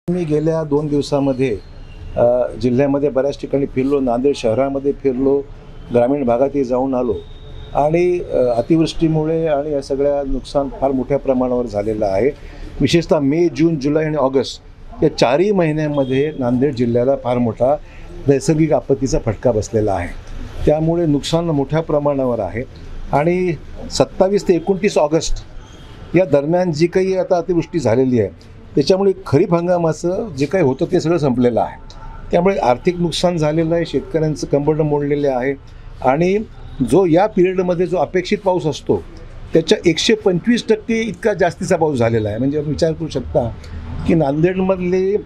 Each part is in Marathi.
मी गेल्या 2 दिवसामध्ये जिल्ह्यामध्ये बऱ्याच ठिकाणी फिरलो, नांदेड शहरामध्ये फिरलो, ग्रामीण भागातही जाऊन आलो आणि अतिवृष्टीमुळे आणि या सगळ्या नुकसान फार मोठ्या प्रमाणावर झालेलं आहे। विशेषतः मे, जून, जुलै आणि ऑगस्ट या 4ही महिन्यांमध्ये नांदेड जिल्ह्याला फार मोठा नैसर्गिक आपत्तीचा फटका बसलेला आहे। त्यामुळे नुकसान मोठ्या प्रमाणावर आहे आणि 27 ते 29 ऑगस्ट या दरम्यान जी काही आता अतिवृष्टी झालेली आहे त्याच्यामुळे खरीप हंगामाचं जे काही होतं ते सगळं संपलेलं आहे। त्यामुळे आर्थिक नुकसान झालेलं आहे, शेतकऱ्यांचं कंबरडं मोडलेले आहे आणि जो या पिरियडमध्ये जो अपेक्षित पाऊस असतो त्याच्या 125% इतका जास्तीचा पाऊस झालेला आहे। म्हणजे विचार करू शकता की नांदेडमधले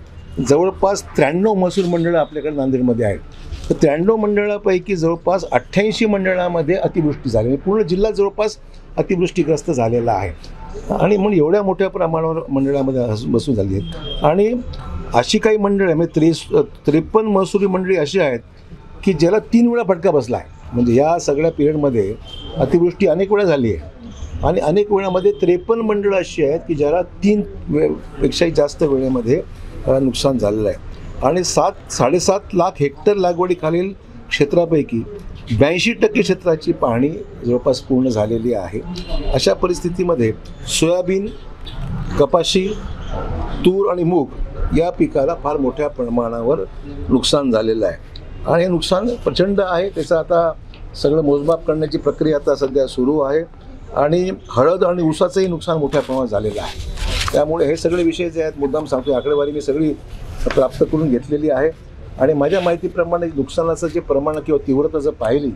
जवळपास 93 महसूल मंडळं आपल्याकडे नांदेडमध्ये आहेत, तर 93 मंडळापैकी जवळपास 88 मंडळामध्ये अतिवृष्टी झाली, पूर्ण जिल्हा जवळपास अतिवृष्टीग्रस्त झालेला आहे आणि म्हणून एवढ्या मोठ्या प्रमाणावर मंडळामध्ये बसून झाली आहेत। आणि अशी काही मंडळं म्हणजे 53 महसुली मंडळी अशी आहेत की ज्याला 3 वेळा फटका बसला आहे। म्हणजे या सगळ्या पिरियडमध्ये अतिवृष्टी अनेक वेळा झाली आहे आणि अनेक वेळामध्ये 53 मंडळं अशी आहेत की ज्याला 3 पेक्षाही जास्त वेळेमध्ये नुकसान झालेलं आहे आणि 7-7.5 लाख हेक्टर लागवडीखालील क्षेत्रापैकी 82% क्षेत्राची पाहणी जवळपास पूर्ण झालेली आहे। अशा परिस्थितीमध्ये सोयाबीन, कपाशी, तूर आणि मूग या पिकाला फार मोठ्या प्रमाणावर नुकसान झालेलं आहे आणि हे नुकसान प्रचंड आहे। त्याचं आता सगळं मोजमाप करण्याची प्रक्रिया आता सध्या सुरू आहे आणि हळद आणि ऊसाचंही नुकसान मोठ्या प्रमाणात झालेलं आहे। त्यामुळे हे सगळे विषय जे आहेत मुद्दाम सांगतो, आकडेवारी मी सगळी प्राप्त करून घेतलेली आहे आणि माझ्या माहितीप्रमाणे नुकसानाचं जे प्रमाण किंवा तीव्रता जर पाहिली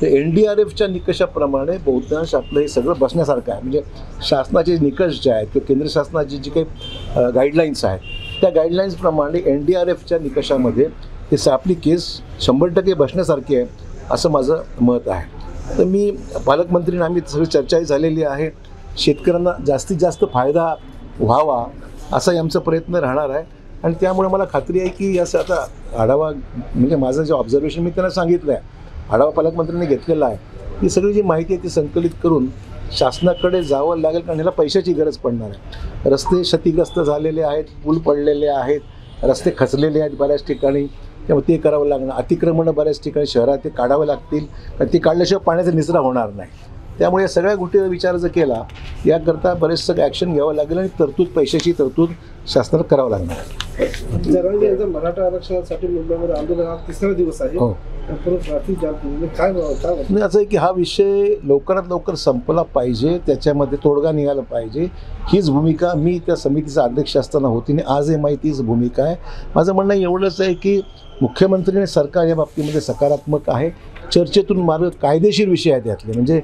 तर NDRFच्या निकषाप्रमाणे बहुतांश आपलं हे सगळं बसण्यासारखं आहे। म्हणजे शासनाचे निकष जे आहेत किंवा केंद्र शासनाची जी काही गाईडलाईन्स आहेत त्या गाईडलाईन्सप्रमाणे NDRFच्या निकषामध्ये हे आपली केस 100% बसण्यासारखी आहे असं माझं मत आहे। तर मी पालकमंत्रींना आम्ही सगळी चर्चाही झालेली आहे, शेतकऱ्यांना जास्तीत जास्त फायदा व्हावा असाही आमचा प्रयत्न राहणार आहे आणि त्यामुळे मला खात्री आहे की याचा आता आढावा म्हणजे माझं जे ऑब्झर्वेशन मी त्यांना सांगितलं आहे, आढावा पालकमंत्र्यांनी घेतलेला आहे, ही सगळी जी माहिती आहे ती संकलित करून शासनाकडे जावं लागेल कारण ह्याला पैशाची गरज पडणार आहे। रस्ते क्षतिग्रस्त झालेले आहेत, पूल पडलेले आहेत, रस्ते खचलेले आहेत बऱ्याच ठिकाणी, त्यामुळे ते करावं लागणार। अतिक्रमणं बऱ्याच ठिकाणी शहरात ते काढावं लागतील, ते काढल्याशिवाय पाण्याचा निचरा होणार नाही। त्यामुळे या सगळ्या गोष्टीचा विचार जर केला याकरता बरेचसं ॲक्शन घ्यावं लागेल आणि पैशाची तरतूद शासनाला करावं लागणार आहे। मराठा आरक्षणासाठी मुंबईमध्ये आंदोलनात 3रा दिवस आहे। नाही, असं आहे की हा विषय लवकरात लवकर संपला पाहिजे, त्याच्यामध्ये तोडगा निघाला पाहिजे, हीच भूमिका मी त्या समितीचा अध्यक्ष असताना होती आणि आजही माहितीच भूमिका आहे। माझं म्हणणं एवढंच आहे की मुख्यमंत्री आणि सरकार या बाबतीमध्ये सकारात्मक आहे, चर्चेतून मार्ग कायदेशीर विषय आहेत यातले, म्हणजे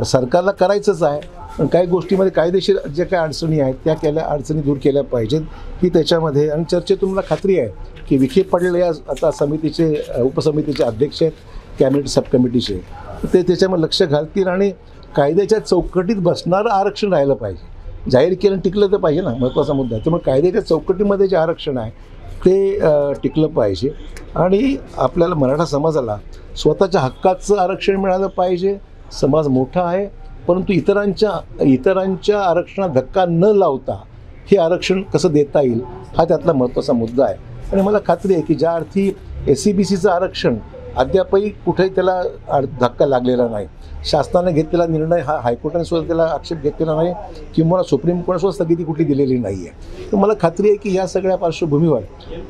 सरकारला करायचंच आहे पण काही गोष्टीमध्ये कायदेशीर ज्या काही अडचणी आहेत त्या अडचणी दूर केल्या पाहिजेत की त्याच्यामध्ये। आणि चर्चेतून मला खात्री आहे की विखे पाटील या आता समितीचे उपसमितीचे अध्यक्ष आहेत, कॅबिनेट सब कमिटीचे, ते त्याच्यामध्ये लक्ष घालतील आणि कायद्याच्या चौकटीत बसणारं आरक्षण राहिलं पाहिजे, जाहीर केलं टिकलं तर पाहिजे ना, महत्त्वाचा मुद्दा आहे। त्यामुळे कायद्याच्या चौकटीमध्ये जे आरक्षण आहे ते टिकलं पाहिजे आणि आपल्याला मराठा समाजाला स्वतःच्या हक्काचं आरक्षण मिळालं पाहिजे। समाज मोठा आहे परंतु इतरांच्या आरक्षणात धक्का न लावता हे आरक्षण कसं देता येईल हा त्यातला महत्त्वाचा मुद्दा आहे आणि मला खात्री आहे की ज्या अर्थी SCBCचं आरक्षण अद्यापही कुठेही त्याला धक्का लागलेला नाही, शासनाने घेतलेला निर्णय हा हायकोर्टाने सुद्धा त्याला आक्षेप घेतलेला नाही किंवा सुप्रीम कोर्टाने सुद्धा स्थगिती कुठली दिलेली नाही आहे। तर मला खात्री आहे की या सगळ्या पार्श्वभूमीवर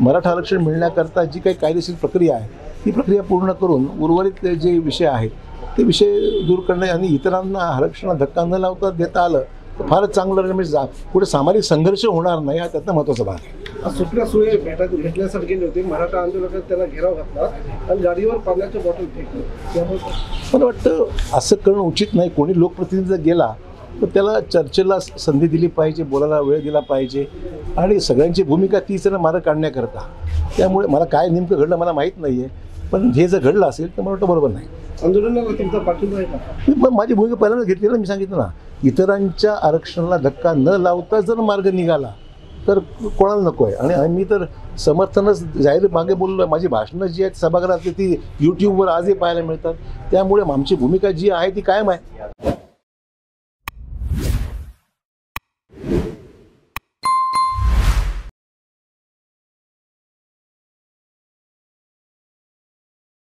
मराठा आरक्षण मिळण्याकरता जी काही कायदेशीर प्रक्रिया आहे ती प्रक्रिया पूर्ण करून उर्वरित जे विषय आहेत ते विषय दूर करणे आणि इतरांना आरक्षणात धक्का न लावता देता आलं तर फारच चांगलं, म्हणजे पुढे सामाजिक संघर्ष होणार नाही हा त्यातला महत्त्वाचा भाग आहे। सुप्रिया सुळे भेटण्यासाठी गेले होते, मराठा आंदोलकांनी त्याला घेराव घातला आणि गाडीवर पाण्याचं बॉटल फेकलं, त्यामुळे मला वाटतं असं करणं उचित नाही। कोणी लोकप्रतिनिधी जर गेला तर त्याला चर्चेला संधी दिली पाहिजे, बोलायला वेळ दिला पाहिजे आणि सगळ्यांची भूमिका तीच आहे मार्ग काढण्याकरता। त्यामुळे मला काय नेमकं घडलं मला माहीत नाही आहे, पण हे जर घडलं असेल तर मला वाटतं बरोबर नाही। आंदोलनाला तुमचा पाठिंबा आहे का? पण माझी भूमिका पहिल्यांदा घेतली ना, मी सांगितलं ना, इतरांच्या आरक्षणाला धक्का न लावता जर मार्ग निघाला तर कोणाला नको आहे आणि मी तर समर्थनच जाहीर मागे बोललो। माझी भाषणं जी आहेत सभागृहातली ती YouTubeवर आजही पाहायला मिळतात, त्यामुळे आमची भूमिका जी आहे ती कायम आहे।